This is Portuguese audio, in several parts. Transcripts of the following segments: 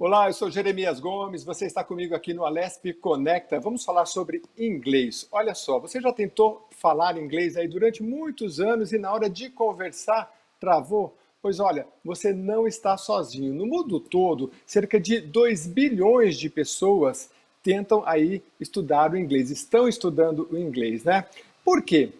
Olá, eu sou Jeremias Gomes, você está comigo aqui no Alesp Conecta. Vamos falar sobre inglês. Olha só, você já tentou falar inglês aí durante muitos anos e na hora de conversar travou? Pois olha, você não está sozinho. No mundo todo, cerca de 2 bilhões de pessoas tentam aí estudar o inglês, estão estudando o inglês, né? Por quê?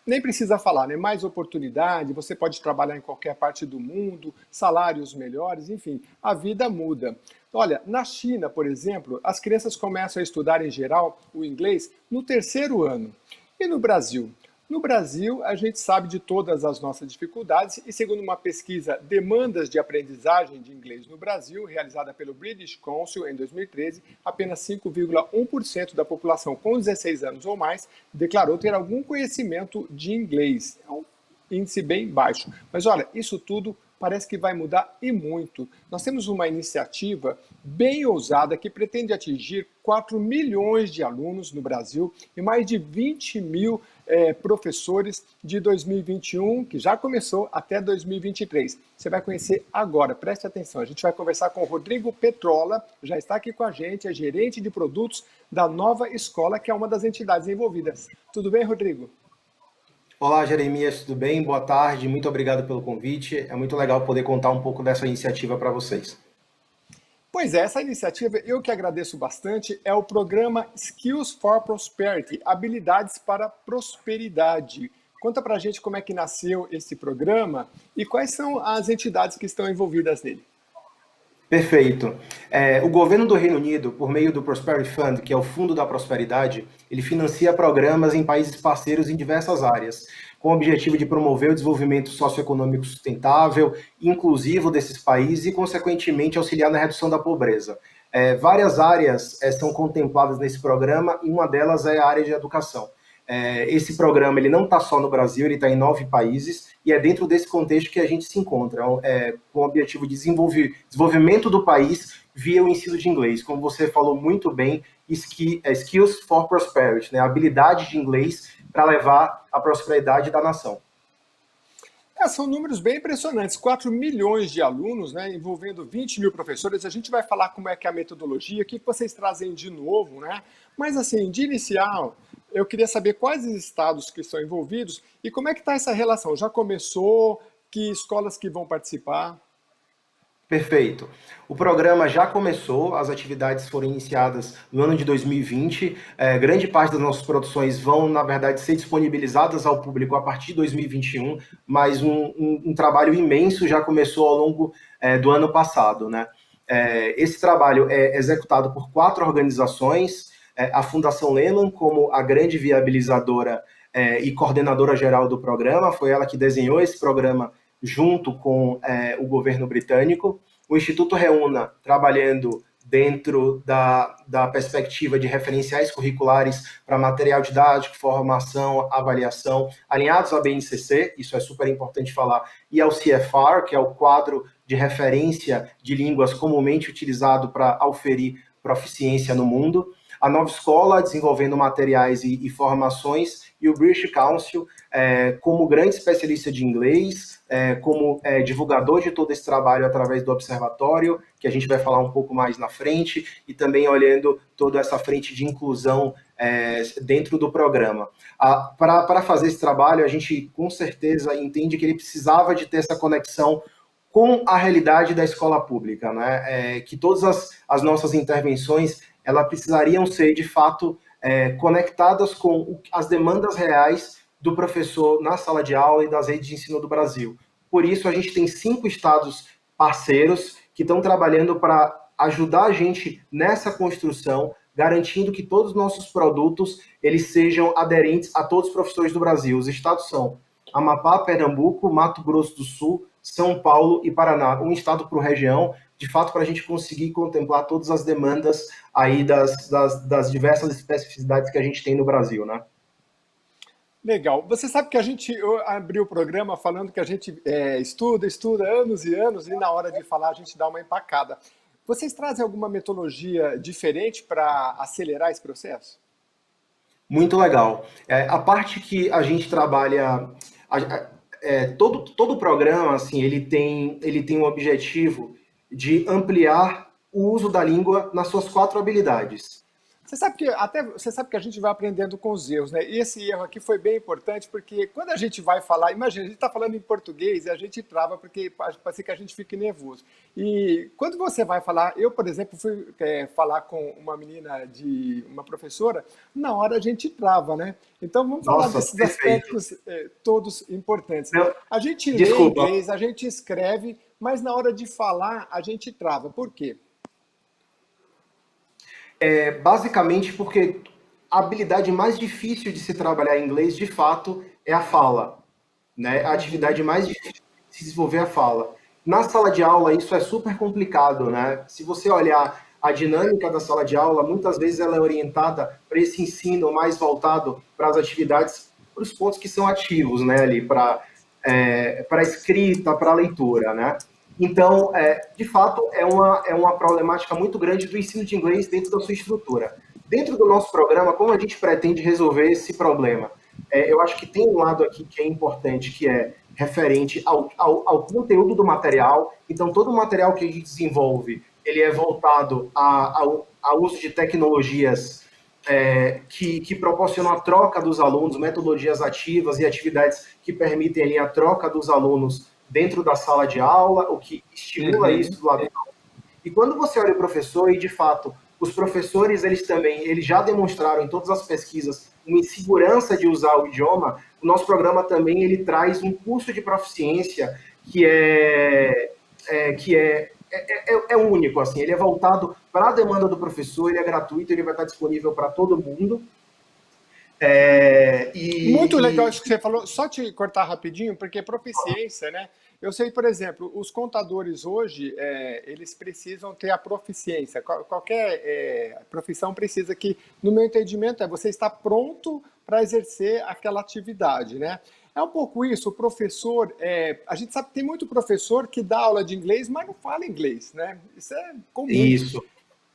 Nem precisa falar, né? Mais oportunidade, você pode trabalhar em qualquer parte do mundo, salários melhores, enfim, a vida muda. Olha, na China, por exemplo, as crianças começam a estudar em geral o inglês no terceiro ano. E no Brasil? No Brasil, a gente sabe de todas as nossas dificuldades e, segundo uma pesquisa Demandas de Aprendizagem de Inglês no Brasil, realizada pelo British Council em 2013, apenas 5,1% da população com 16 anos ou mais declarou ter algum conhecimento de inglês. É um índice bem baixo. Mas olha, isso tudo parece que vai mudar e muito. Nós temos uma iniciativa bem ousada que pretende atingir 4 milhões de alunos no Brasil e mais de 20 mil professores de 2021, que já começou, até 2023. Você vai conhecer agora, preste atenção. A gente vai conversar com o Rodrigo Petrola, já está aqui com a gente, é gerente de produtos da Nova Escola, que é uma das entidades envolvidas. Tudo bem, Rodrigo? Olá, Jeremias, tudo bem? Boa tarde, muito obrigado pelo convite. É muito legal poder contar um pouco dessa iniciativa para vocês. Pois é, essa iniciativa eu que agradeço bastante, é o programa Skills for Prosperity, Habilidades para Prosperidade. Conta pra gente como é que nasceu esse programa e quais são as entidades que estão envolvidas nele. Perfeito. O governo do Reino Unido, por meio do Prosperity Fund, que é o Fundo da Prosperidade, ele financia programas em países parceiros em diversas áreas, com o objetivo de promover o desenvolvimento socioeconômico sustentável, inclusivo desses países e, consequentemente, auxiliar na redução da pobreza. Várias áreas são contempladas nesse programa e uma delas é a área de educação. Esse programa ele não está só no Brasil, ele está em 9 países, e é dentro desse contexto que a gente se encontra, com o objetivo de desenvolvimento do país via o ensino de inglês. Como você falou muito bem, Skills for Prosperity, né? Habilidade de inglês para levar a prosperidade da nação. São números bem impressionantes, 4 milhões de alunos, né, envolvendo 20 mil professores. A gente vai falar como é que é a metodologia, o que vocês trazem de novo, né? Mas assim, de inicial, eu queria saber quais os estados que estão envolvidos e como é que está essa relação. Já começou? Que escolas que vão participar? Perfeito. O programa já começou, as atividades foram iniciadas no ano de 2020. Grande parte das nossas produções vão, na verdade, ser disponibilizadas ao público a partir de 2021, mas um trabalho imenso já começou ao longo do ano passado, né? Esse trabalho é executado por 4 organizações, a Fundação Lehman, como a grande viabilizadora e coordenadora geral do programa, foi ela que desenhou esse programa junto com o governo britânico, o Instituto Reúna, trabalhando dentro da perspectiva de referenciais curriculares para material didático, formação, avaliação, alinhados à BNCC, isso é super importante falar, e ao CFR, que é o quadro de referência de línguas comumente utilizado para auferir proficiência no mundo, a Nova Escola desenvolvendo materiais e formações, e o British Council como grande especialista de inglês, como divulgador de todo esse trabalho através do observatório, que a gente vai falar um pouco mais na frente, e também olhando toda essa frente de inclusão dentro do programa. Para fazer esse trabalho, a gente com certeza entende que ele precisava de ter essa conexão com a realidade da escola pública, né? Que todas as nossas intervenções elas precisariam ser, de fato, conectadas com as demandas reais do professor na sala de aula e das redes de ensino do Brasil. Por isso, a gente tem 5 estados parceiros que estão trabalhando para ajudar a gente nessa construção, garantindo que todos os nossos produtos eles sejam aderentes a todos os professores do Brasil. Os estados são Amapá, Pernambuco, Mato Grosso do Sul, São Paulo e Paraná, um estado por região, de fato, para a gente conseguir contemplar todas as demandas aí das diversas especificidades que a gente tem no Brasil, né? Legal. Você sabe que eu abri o programa falando que a gente estuda anos e anos e na hora de falar a gente dá uma empacada. Vocês trazem alguma metodologia diferente para acelerar esse processo? Muito legal. A parte que a gente trabalha, todo o programa, assim, ele tem um objetivo de ampliar o uso da língua nas suas 4 habilidades. Você sabe que a gente vai aprendendo com os erros, né? E esse erro aqui foi bem importante porque quando a gente vai falar, imagina, a gente está falando em português e a gente trava porque parece que a gente fica nervoso. E quando você vai falar, eu, por exemplo, fui falar com uma menina uma professora, na hora a gente trava, né? Então vamos falar Nossa, desses perfeito. aspectos todos importantes. Não, A gente lê desculpa. inglês, a gente escreve, mas na hora de falar a gente trava. Por quê? Basicamente porque a habilidade mais difícil de se trabalhar em inglês, de fato, é a fala, né? A atividade mais difícil de se desenvolver é a fala. Na sala de aula, isso é super complicado, né? Se você olhar a dinâmica da sala de aula, muitas vezes ela é orientada para esse ensino mais voltado para as atividades, para os pontos que são ativos, né? Ali, para a escrita, para a leitura, né? Então, de fato, é uma problemática muito grande do ensino de inglês dentro da sua estrutura. Dentro do nosso programa, como a gente pretende resolver esse problema? Eu acho que tem um lado aqui que é importante, que é referente ao conteúdo do material. Então, todo o material que a gente desenvolve, ele é voltado ao uso de tecnologias que proporcionam a troca dos alunos, metodologias ativas e atividades que permitem ali a troca dos alunos dentro da sala de aula, o que estimula Uhum. isso do lado. E quando você olha o professor, e de fato, os professores, eles já demonstraram em todas as pesquisas uma insegurança de usar o idioma, o nosso programa também ele traz um curso de proficiência que é único, assim, ele é voltado para a demanda do professor, ele é gratuito, ele vai estar disponível para todo mundo. Muito legal isso que você falou. Só te cortar rapidinho, porque proficiência, né? Eu sei, por exemplo, os contadores hoje, eles precisam ter a proficiência. Qualquer profissão precisa que, no meu entendimento, você está pronto para exercer aquela atividade, né? É um pouco isso, o professor, a gente sabe que tem muito professor que dá aula de inglês, mas não fala inglês, né? Isso é comum. Isso.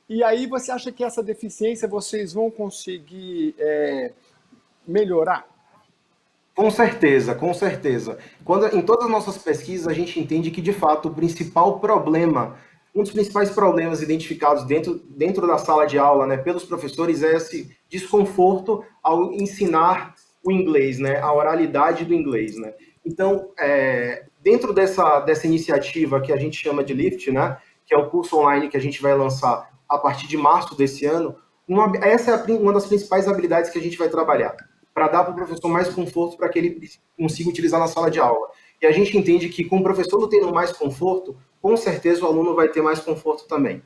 E aí você acha que essa deficiência vocês vão conseguir melhorar? Com certeza, com certeza. Em todas as nossas pesquisas, a gente entende que, de fato, o principal problema, um dos principais problemas identificados dentro da sala de aula, né, pelos professores, é esse desconforto ao ensinar o inglês, né, a oralidade do inglês, né. Então, dentro dessa iniciativa que a gente chama de LIFT, né, que é o curso online que a gente vai lançar a partir de março desse ano, essa é uma das principais habilidades que a gente vai trabalhar para dar para o professor mais conforto para que ele consiga utilizar na sala de aula. E a gente entende que com o professor não tendo mais conforto, com certeza o aluno vai ter mais conforto também.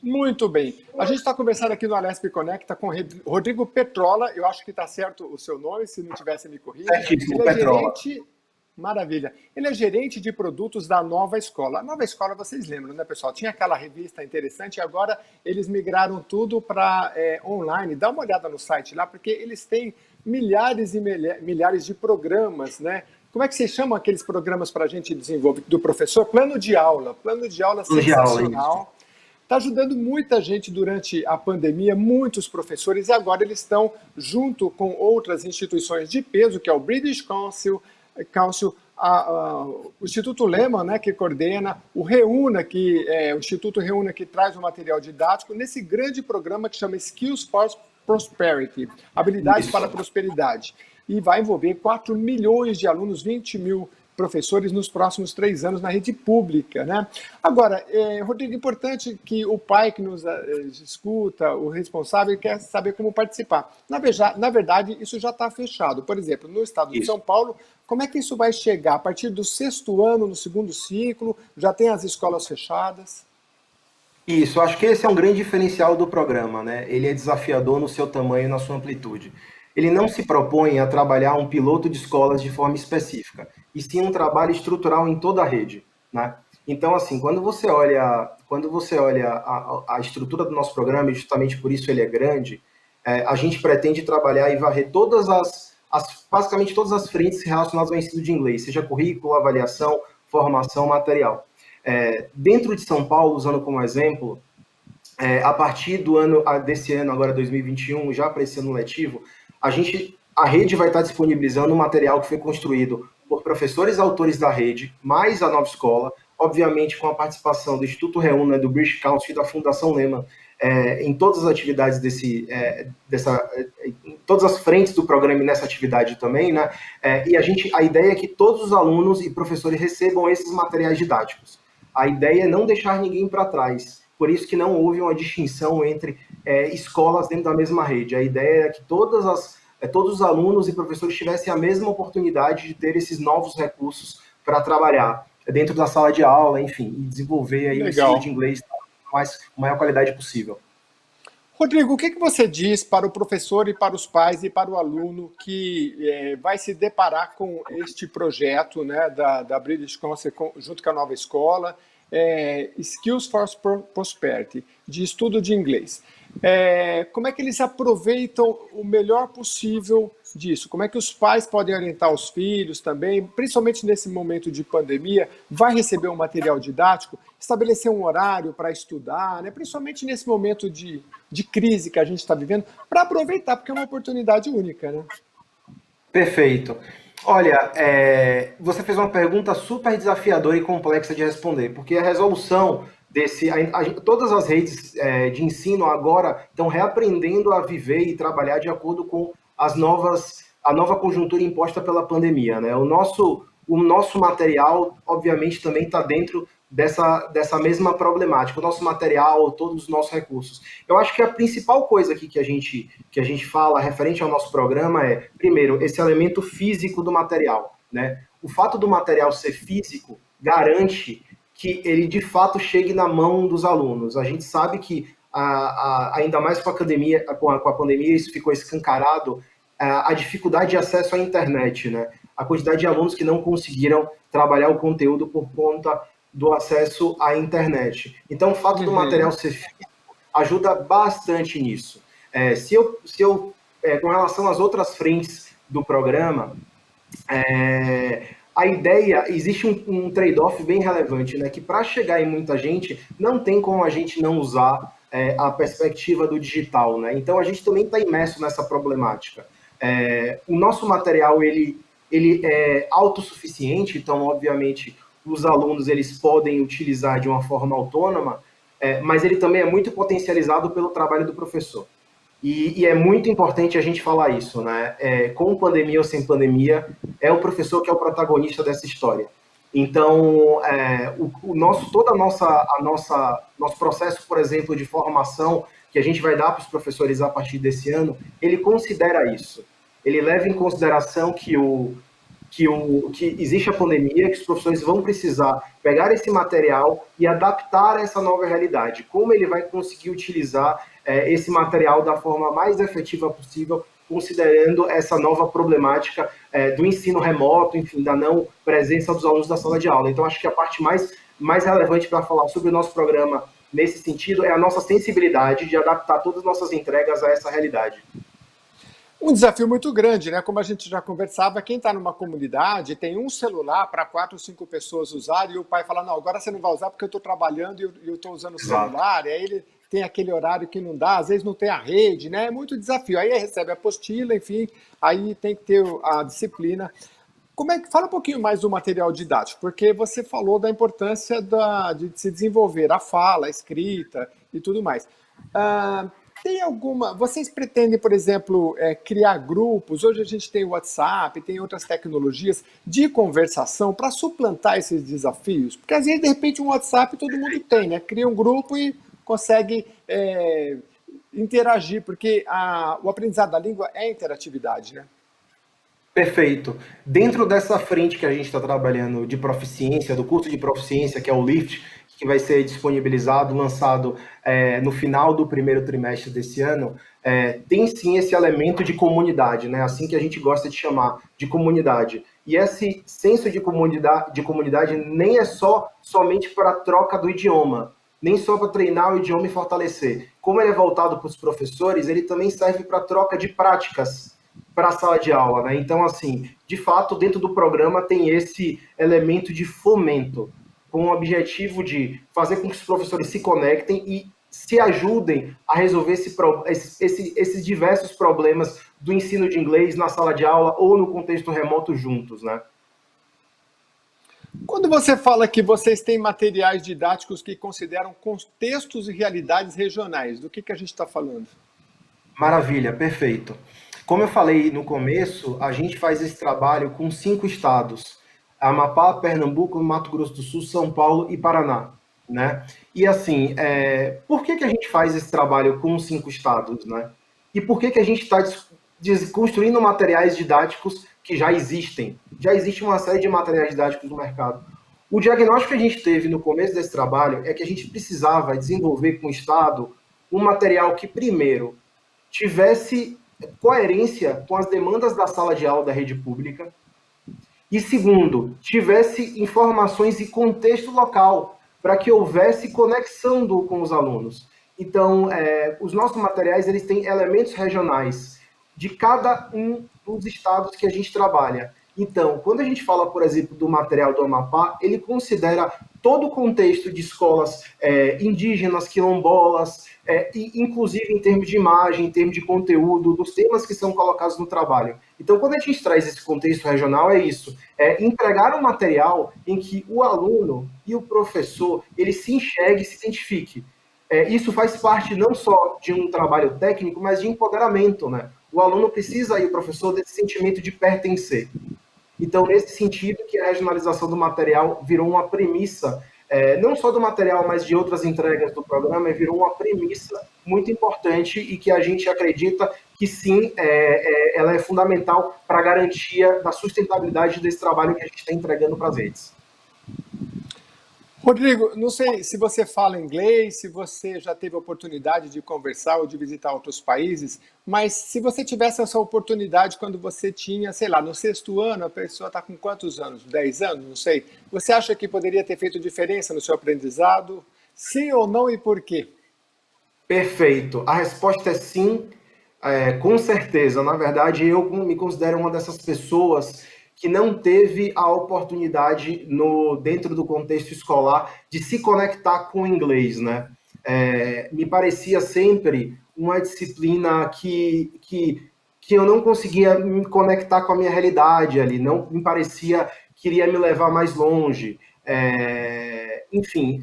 Muito bem. A gente está conversando aqui no Alesp Conecta com Rodrigo Petrola. Eu acho que está certo o seu nome, se não tivesse me corrija. Certíssimo, Ele é Petrola. gerente. Maravilha. Ele é gerente de produtos da Nova Escola. A Nova Escola, vocês lembram, né, pessoal? Tinha aquela revista interessante e agora eles migraram tudo para online. Dá uma olhada no site lá, porque eles têm milhares e milhares de programas, né? Como é que vocês chamam aqueles programas para a gente desenvolver? Do professor? Plano de aula. Plano de aula sensacional. Está ajudando muita gente durante a pandemia, muitos professores, e agora eles estão junto com outras instituições de peso, que é o British Council, o Instituto Lehman, né, que coordena, o Reúna, o Instituto Reúna, que traz o material didático, nesse grande programa que chama Skills for Prosperity, Habilidades para a Prosperidade. E vai envolver 4 milhões de alunos, 20 mil professores nos próximos 3 anos na rede pública, né? Agora, Rodrigo, é importante que o pai que nos escuta, o responsável, quer saber como participar. Na verdade, isso já está fechado. Por exemplo, no estado de São Paulo, como é que isso vai chegar? A partir do 6º ano, no 2º ciclo, já tem as escolas fechadas? Isso, acho que esse é um grande diferencial do programa, né? Ele é desafiador no seu tamanho e na sua amplitude. Ele não se propõe a trabalhar um piloto de escolas de forma específica, e sim um trabalho estrutural em toda a rede, né? Então, assim, quando você olha a estrutura do nosso programa, e justamente por isso ele é grande, a gente pretende trabalhar e varrer basicamente todas as frentes relacionadas ao ensino de inglês, seja currículo, avaliação, formação, material. Dentro de São Paulo, usando como exemplo, a partir desse ano, agora 2021, já para esse ano letivo, a rede vai estar disponibilizando um material que foi construído por professores autores da rede, mais a Nova Escola, obviamente com a participação do Instituto Reúna, do British Council e da Fundação Lehman, em todas as atividades em todas as frentes do programa e nessa atividade também, né? E a ideia é que todos os alunos e professores recebam esses materiais didáticos. A ideia é não deixar ninguém para trás. Por isso que não houve uma distinção entre escolas dentro da mesma rede. A ideia é que todos os alunos e professores tivessem a mesma oportunidade de ter esses novos recursos para trabalhar dentro da sala de aula, enfim, e desenvolver aí o ensino de inglês com a maior qualidade possível. Rodrigo, o que você diz para o professor e para os pais e para o aluno que vai se deparar com este projeto, né, da British Council junto com a nova escola, Skills for Prosperity, de estudo de inglês? Como é que eles aproveitam o melhor possível disso? Como é que os pais podem orientar os filhos também, principalmente nesse momento de pandemia? Vai receber um material didático, estabelecer um horário para estudar, né? Principalmente nesse momento de crise que a gente está vivendo, para aproveitar, porque é uma oportunidade única, né? Perfeito. Olha, você fez uma pergunta super desafiadora e complexa de responder, porque a resolução todas as redes de ensino agora estão reaprendendo a viver e trabalhar de acordo com a nova conjuntura imposta pela pandemia, né? O nosso material, obviamente, também está dentro dessa mesma problemática. O nosso material, todos os nossos recursos. Eu acho que a principal coisa aqui que a gente fala referente ao nosso programa é, primeiro, esse elemento físico do material, né? O fato do material ser físico garante que ele de fato chegue na mão dos alunos. A gente sabe que, ainda mais com a pandemia, isso ficou escancarado, a dificuldade de acesso à internet, né? A quantidade de alunos que não conseguiram trabalhar o conteúdo por conta do acesso à internet. Então, o fato do material ser físico ajuda bastante nisso. Com relação às outras frentes do programa, a ideia, existe um trade-off bem relevante, né? Que para chegar em muita gente, não tem como a gente não usar a perspectiva do digital, né? Então, a gente também está imerso nessa problemática. O nosso material, ele é autossuficiente, então, obviamente, os alunos eles podem utilizar de uma forma autônoma, mas ele também é muito potencializado pelo trabalho do professor. E é muito importante a gente falar isso, né? Com pandemia ou sem pandemia, é o professor que é o protagonista dessa história. Então, nosso processo, por exemplo, de formação que a gente vai dar para os professores a partir desse ano, ele considera isso. Ele leva em consideração que existe a pandemia, que os professores vão precisar pegar esse material e adaptar a essa nova realidade. Como ele vai conseguir utilizar esse material da forma mais efetiva possível, considerando essa nova problemática do ensino remoto, enfim, da não presença dos alunos da sala de aula. Então, acho que a parte mais relevante para falar sobre o nosso programa nesse sentido é a nossa sensibilidade de adaptar todas as nossas entregas a essa realidade. Um desafio muito grande, né? Como a gente já conversava, quem está numa comunidade tem um celular para 4 ou 5 pessoas usarem e o pai fala, não, agora você não vai usar porque eu estou trabalhando e eu estou usando o celular, e aí ele tem aquele horário que não dá, às vezes não tem a rede, né? É muito desafio. Aí recebe a apostila, enfim, aí tem que ter a disciplina. Fala um pouquinho mais do material didático, porque você falou da importância de se desenvolver a fala, a escrita e tudo mais. Vocês pretendem, por exemplo, criar grupos? Hoje a gente tem o WhatsApp, tem outras tecnologias de conversação para suplantar esses desafios? Porque às vezes, de repente, um WhatsApp todo mundo tem, né? Cria um grupo e consegue interagir, porque o aprendizado da língua é interatividade, né? Perfeito. Dentro dessa frente que a gente está trabalhando de proficiência, do curso de proficiência, que é o LIFT, que vai ser disponibilizado, lançado no final do primeiro trimestre desse ano, tem sim esse elemento de comunidade, né? Assim que a gente gosta de chamar de comunidade. E esse senso de comunidade nem é somente para a troca do idioma, nem só para treinar o idioma e fortalecer. Como ele é voltado para os professores, ele também serve para a troca de práticas para a sala de aula, né? Então, assim, de fato, dentro do programa tem esse elemento de fomento, com o objetivo de fazer com que os professores se conectem e se ajudem a resolver esses diversos problemas do ensino de inglês na sala de aula ou no contexto remoto juntos, né? Quando você fala que vocês têm materiais didáticos que consideram contextos e realidades regionais, do que a gente está falando? Maravilha, perfeito. Como eu falei no começo, a gente faz esse trabalho com 5 estados: Amapá, Pernambuco, Mato Grosso do Sul, São Paulo e Paraná, né? E assim, por que a gente faz esse trabalho com 5 estados, né? E por que a gente está construindo materiais didáticos que já existem? Já existe uma série de materiais didáticos no mercado. O diagnóstico que a gente teve no começo desse trabalho é que a gente precisava desenvolver com o Estado um material que, primeiro, tivesse coerência com as demandas da sala de aula da rede pública e, segundo, tivesse informações e contexto local para que houvesse conexão com os alunos. Então, os nossos materiais eles têm elementos regionais de cada um dos estados que a gente trabalha. Então, quando a gente fala, por exemplo, do material do Amapá, ele considera todo o contexto de escolas indígenas, quilombolas, inclusive em termos de imagem, em termos de conteúdo, dos temas que são colocados no trabalho. Então, quando a gente traz esse contexto regional, é isso: entregar um material em que o aluno e o professor ele se enxergue, se identifique. Isso faz parte não só de um trabalho técnico, mas de empoderamento, né? O aluno precisa, e o professor, desse sentimento de pertencer. Então, nesse sentido, que a regionalização do material virou uma premissa, não só do material, mas de outras entregas do programa, virou uma premissa muito importante e que a gente acredita que sim, ela é fundamental para a garantia da sustentabilidade desse trabalho que a gente está entregando para as redes. Rodrigo, não sei se você fala inglês, se você já teve a oportunidade de conversar ou de visitar outros países, mas se você tivesse essa oportunidade quando você tinha, sei lá, no 6º ano, a pessoa está com quantos anos? 10 anos? Não sei. Você acha que poderia ter feito diferença no seu aprendizado? Sim ou não e por quê? Perfeito. A resposta é sim, com certeza. Na verdade, eu me considero uma dessas pessoas que não teve a oportunidade dentro do contexto escolar de se conectar com o inglês, né? Me parecia sempre uma disciplina que eu não conseguia me conectar com a minha realidade ali, não me parecia que iria me levar mais longe. Enfim,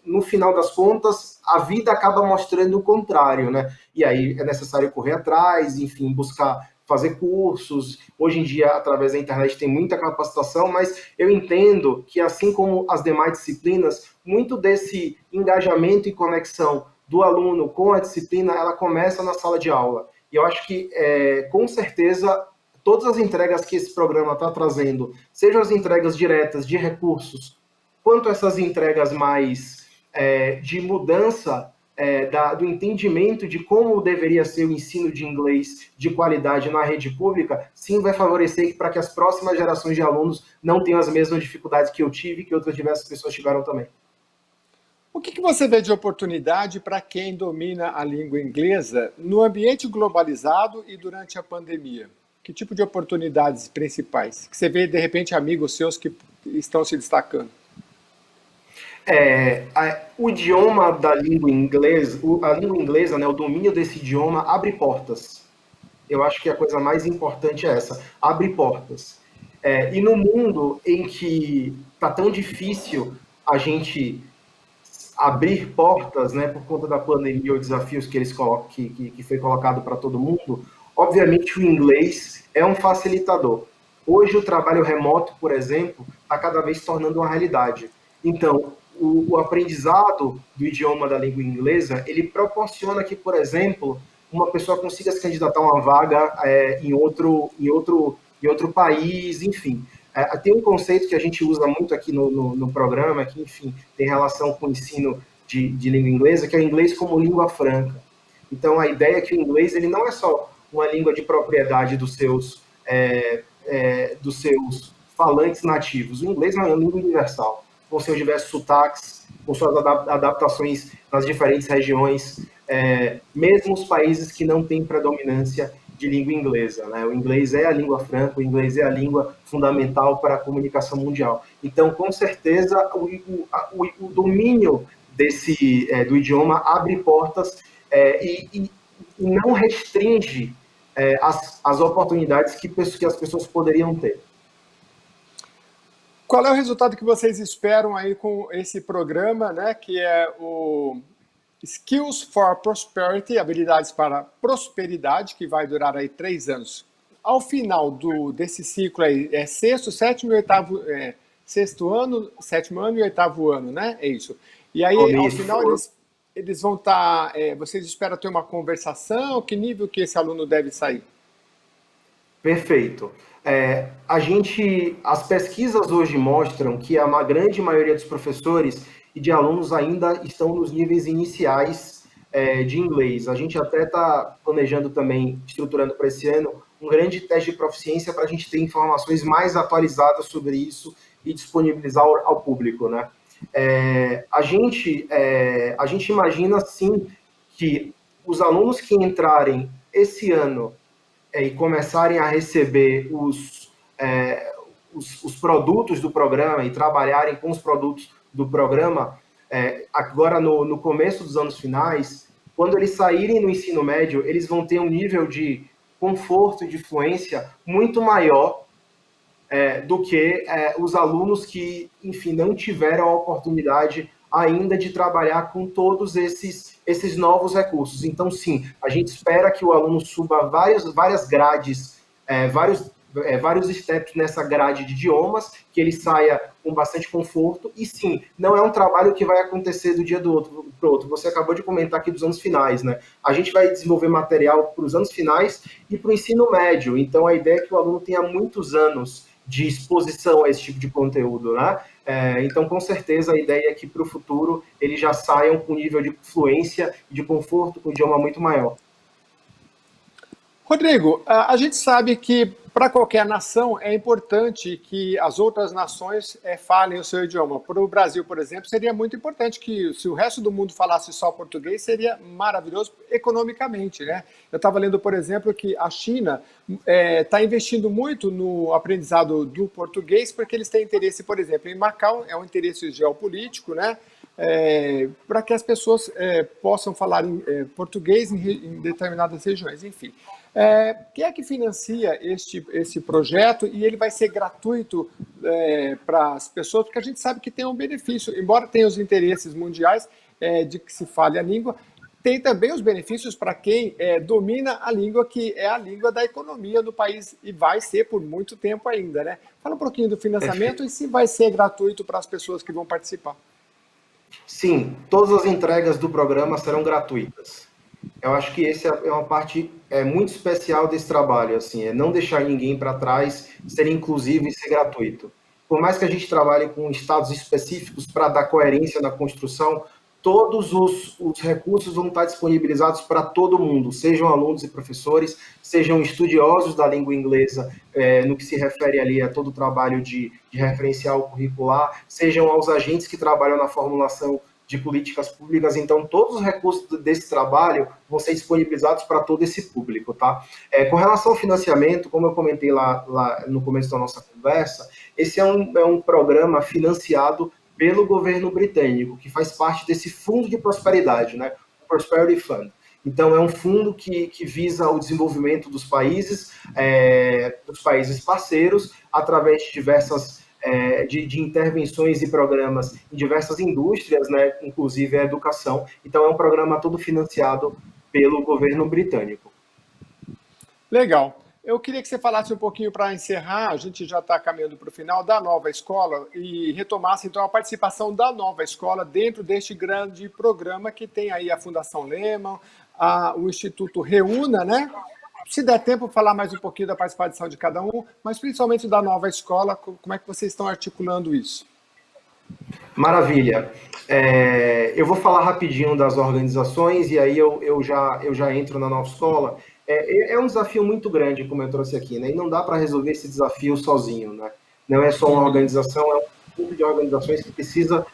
no final das contas, a vida acaba mostrando o contrário, né? E aí é necessário correr atrás, enfim, buscar fazer cursos. Hoje em dia, através da internet, tem muita capacitação, mas eu entendo que, assim como as demais disciplinas, muito desse engajamento e conexão do aluno com a disciplina, ela começa na sala de aula. E eu acho que, com certeza, todas as entregas que esse programa está trazendo, sejam as entregas diretas de recursos, quanto essas entregas mais de mudança do entendimento de como deveria ser o ensino de inglês de qualidade na rede pública, sim, vai favorecer para que as próximas gerações de alunos não tenham as mesmas dificuldades que eu tive e que outras diversas pessoas tiveram também. O que você vê de oportunidade para quem domina a língua inglesa no ambiente globalizado e durante a pandemia? Que tipo de oportunidades principais? Que você vê, de repente, amigos seus que estão se destacando? O idioma da língua inglesa, a língua inglesa, né, o domínio desse idioma abre portas. Eu acho que a coisa mais importante é essa, abre portas. E no mundo em que está tão difícil a gente abrir portas, né, por conta da pandemia ou desafios que foi colocado para todo mundo, obviamente o inglês é um facilitador. Hoje o trabalho remoto, por exemplo, está cada vez se tornando uma realidade. Então, o aprendizado do idioma da língua inglesa, ele proporciona que, por exemplo, uma pessoa consiga se candidatar a uma vaga em outro país, enfim. Tem um conceito que a gente usa muito aqui no programa, que, enfim, tem relação com o ensino de língua inglesa, que é o inglês como língua franca. Então, a ideia é que o inglês ele não é só uma língua de propriedade dos seus falantes nativos. O inglês é uma língua universal, com seus diversos sotaques, com suas adaptações nas diferentes regiões, mesmo os países que não têm predominância de língua inglesa, né? O inglês é a língua franca, o inglês é a língua fundamental para a comunicação mundial. Então, com certeza, o domínio do idioma abre portas e não restringe as oportunidades que as pessoas poderiam ter. Qual é o resultado que vocês esperam aí com esse programa, né, que é o Skills for Prosperity, habilidades para prosperidade, que vai durar aí 3 anos. Ao final desse ciclo aí, é sexto, sétimo e oitavo, sexto ano, sétimo ano e oitavo ano, né? É isso. E aí, ao Isso. final, eles vão estar. Vocês esperam ter uma conversação? Que nível que esse aluno deve sair? Perfeito. As pesquisas hoje mostram que a grande maioria dos professores e de alunos ainda estão nos níveis iniciais de inglês. A gente até está planejando também, estruturando para esse ano, um grande teste de proficiência para a gente ter informações mais atualizadas sobre isso e disponibilizar ao público, né? A gente imagina, sim, que os alunos que entrarem esse ano e começarem a receber os produtos do programa e trabalharem com os produtos do programa, agora no começo dos anos finais, quando eles saírem no ensino médio, eles vão ter um nível de conforto e de fluência muito maior do que os alunos que, enfim, não tiveram a oportunidade ainda de trabalhar com todos esses novos recursos. Então, sim, a gente espera que o aluno suba várias grades, vários steps nessa grade de idiomas, que ele saia com bastante conforto, e sim, não é um trabalho que vai acontecer do dia do outro para o outro. Você acabou de comentar aqui dos anos finais, né? A gente vai desenvolver material para os anos finais e para o ensino médio, então a ideia é que o aluno tenha muitos anos de exposição a esse tipo de conteúdo, né? Então, com certeza, a ideia é que para o futuro eles já saiam com nível de fluência e de conforto com o idioma muito maior. Rodrigo, a gente sabe que para qualquer nação é importante que as outras nações falem o seu idioma. Para o Brasil, por exemplo, seria muito importante que, se o resto do mundo falasse só português, seria maravilhoso economicamente, né? Eu estava lendo, por exemplo, que a China está investindo muito no aprendizado do português, porque eles têm interesse, por exemplo, em Macau, é um interesse geopolítico, né? Para que as pessoas possam falar português em determinadas regiões, enfim. Quem é que financia esse projeto e ele vai ser gratuito para as pessoas? Porque a gente sabe que tem um benefício, embora tenha os interesses mundiais de que se fale a língua, tem também os benefícios para quem domina a língua, que é a língua da economia do país e vai ser por muito tempo ainda, né? Fala um pouquinho do financiamento e se vai ser gratuito para as pessoas que vão participar. Sim, todas as entregas do programa serão gratuitas. Eu acho que essa é uma parte muito especial desse trabalho, assim, é não deixar ninguém para trás, ser inclusivo e ser gratuito. Por mais que a gente trabalhe com estados específicos para dar coerência na construção, todos os recursos vão estar disponibilizados para todo mundo, sejam alunos e professores, sejam estudiosos da língua inglesa, no que se refere ali a todo o trabalho de referencial curricular, sejam aos agentes que trabalham na formulação de políticas públicas. Então todos os recursos desse trabalho vão ser disponibilizados para todo esse público, tá? Com relação ao financiamento, como eu comentei lá no começo da nossa conversa, esse é um programa financiado pelo governo britânico, que faz parte desse fundo de prosperidade, né? O Prosperity Fund. Então, é um fundo que visa o desenvolvimento dos países parceiros, através de diversas de intervenções e programas em diversas indústrias, né? Inclusive a educação. Então, é um programa todo financiado pelo governo britânico. Legal. Eu queria que você falasse um pouquinho para encerrar, a gente já está caminhando para o final, da nova escola e retomasse então a participação da nova escola dentro deste grande programa que tem aí a Fundação Lehman, o Instituto Reúna, né? Se der tempo, falar mais um pouquinho da participação de cada um, mas principalmente da nova escola, como é que vocês estão articulando isso? Maravilha. Eu vou falar rapidinho das organizações e aí eu já entro na nova escola. É um desafio muito grande, como eu trouxe aqui, né? E não dá para resolver esse desafio sozinho, né? Não é só uma organização, é um grupo de organizações que precisa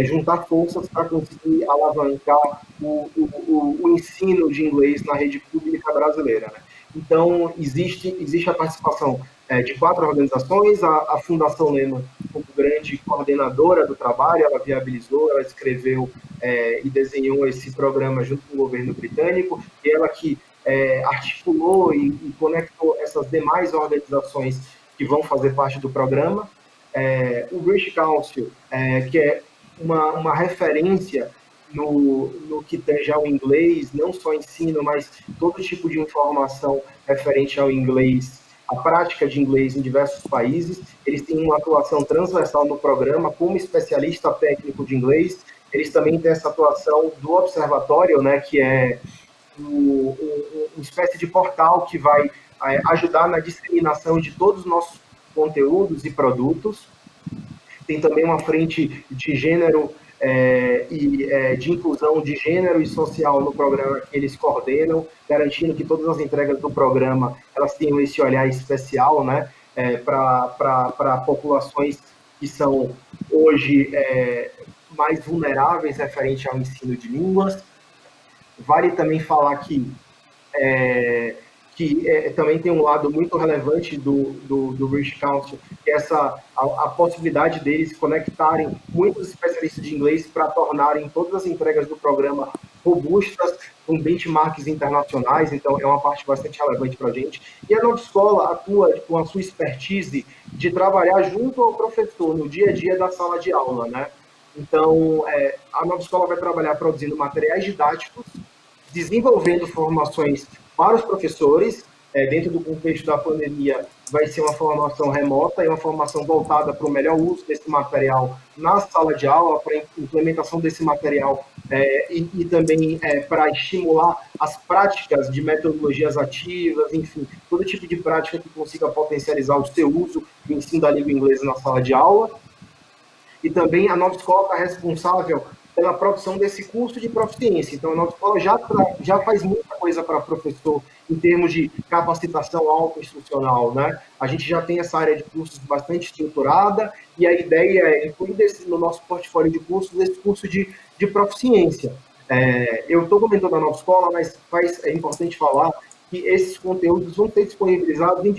juntar forças para conseguir alavancar o ensino de inglês na rede pública brasileira, né? Então, existe a participação de 4 organizações, a Fundação Lehman como grande coordenadora do trabalho, ela viabilizou, ela escreveu e desenhou esse programa junto com o governo britânico, e ela que articulou e conectou essas demais organizações que vão fazer parte do programa. o British Council, que é uma referência no que tange ao inglês, não só ensino, mas todo tipo de informação referente ao inglês, a prática de inglês em diversos países. Eles têm uma atuação transversal no programa como especialista técnico de inglês. Eles também têm essa atuação do observatório, né, que é uma espécie de portal que vai ajudar na disseminação de todos os nossos conteúdos e produtos. Tem também uma frente de gênero de inclusão de gênero e social no programa que eles coordenam, garantindo que todas as entregas do programa elas tenham esse olhar especial, né, para populações que são hoje mais vulneráveis referente ao ensino de línguas. Vale também falar que também tem um lado muito relevante do British Council, que é a possibilidade deles conectarem muitos especialistas de inglês para tornarem todas as entregas do programa robustas, com benchmarks internacionais, então é uma parte bastante relevante para a gente. E a Nova Escola atua com a sua expertise de trabalhar junto ao professor no dia a dia da sala de aula, né? Então, a Nova Escola vai trabalhar produzindo materiais didáticos, desenvolvendo formações para os professores. Dentro do contexto da pandemia, vai ser uma formação remota e uma formação voltada para o melhor uso desse material na sala de aula, para a implementação desse material e também para estimular as práticas de metodologias ativas, enfim, todo tipo de prática que consiga potencializar o seu uso e o ensino da língua inglesa na sala de aula. E também a Nova Escola está responsável pela produção desse curso de proficiência. Então, a Nova Escola já faz muita coisa para professor em termos de capacitação autoinstrucional, né? A gente já tem essa área de cursos bastante estruturada e a ideia é incluir no nosso portfólio de cursos esse curso de proficiência. Eu estou comentando a Nova Escola, mas é importante falar que esses conteúdos vão ser disponibilizados em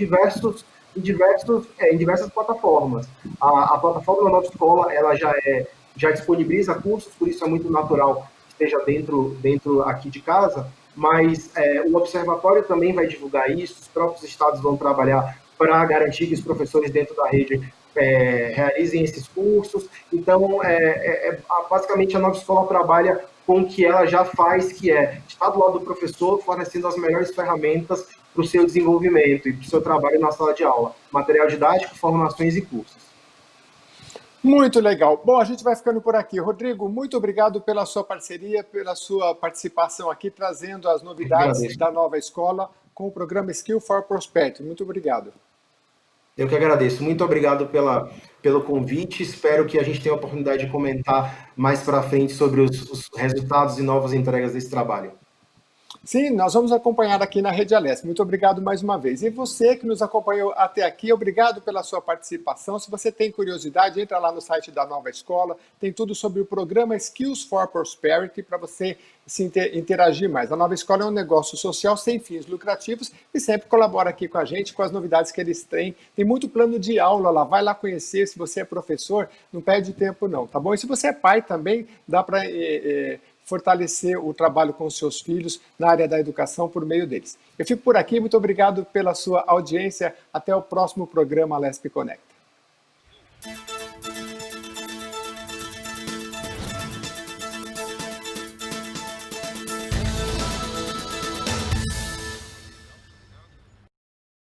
diversas plataformas. A plataforma da Nova Escola ela já disponibiliza cursos, por isso é muito natural que esteja dentro aqui de casa, mas o Observatório também vai divulgar isso, os próprios estados vão trabalhar para garantir que os professores dentro da rede realizem esses cursos. Então, basicamente, a Nova Escola trabalha com o que ela já faz, que é estar do lado do professor, fornecendo as melhores ferramentas para o seu desenvolvimento e para o seu trabalho na sala de aula. Material didático, formações e cursos. Muito legal. Bom, a gente vai ficando por aqui. Rodrigo, muito obrigado pela sua parceria, pela sua participação aqui, trazendo as novidades da nova escola com o programa Skill for Prosperity. Muito obrigado. Eu que agradeço. Muito obrigado pelo convite. Espero que a gente tenha a oportunidade de comentar mais para frente sobre os resultados e novas entregas desse trabalho. Sim, nós vamos acompanhar aqui na Rede Alesc. Muito obrigado mais uma vez. E você que nos acompanhou até aqui, obrigado pela sua participação. Se você tem curiosidade, entra lá no site da Nova Escola, tem tudo sobre o programa Skills for Prosperity para você se interagir mais. A Nova Escola é um negócio social sem fins lucrativos e sempre colabora aqui com a gente, com as novidades que eles têm. Tem muito plano de aula lá, vai lá conhecer. Se você é professor, não perde tempo não, tá bom? E se você é pai também, dá para fortalecer o trabalho com os seus filhos na área da educação por meio deles. Eu fico por aqui, muito obrigado pela sua audiência. Até o próximo programa Alesc Connect.